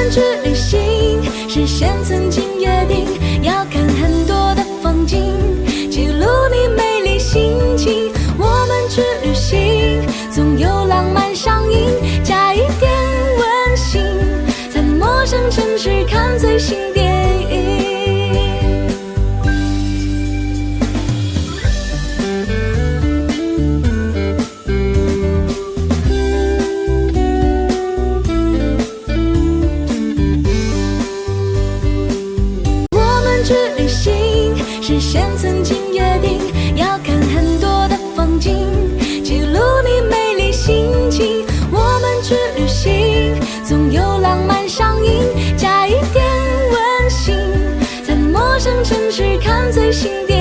们去旅行，事先曾经约定，要看很多的风景，记录你美丽心情。我们去旅行，总有浪漫上映，加一点温馨，在陌生城市看最新电影。去旅行，事先曾经约定，要看很多的风景，记录你美丽心情。我们去旅行，总有浪漫上映，加一点温馨，在陌生城市看最新电影。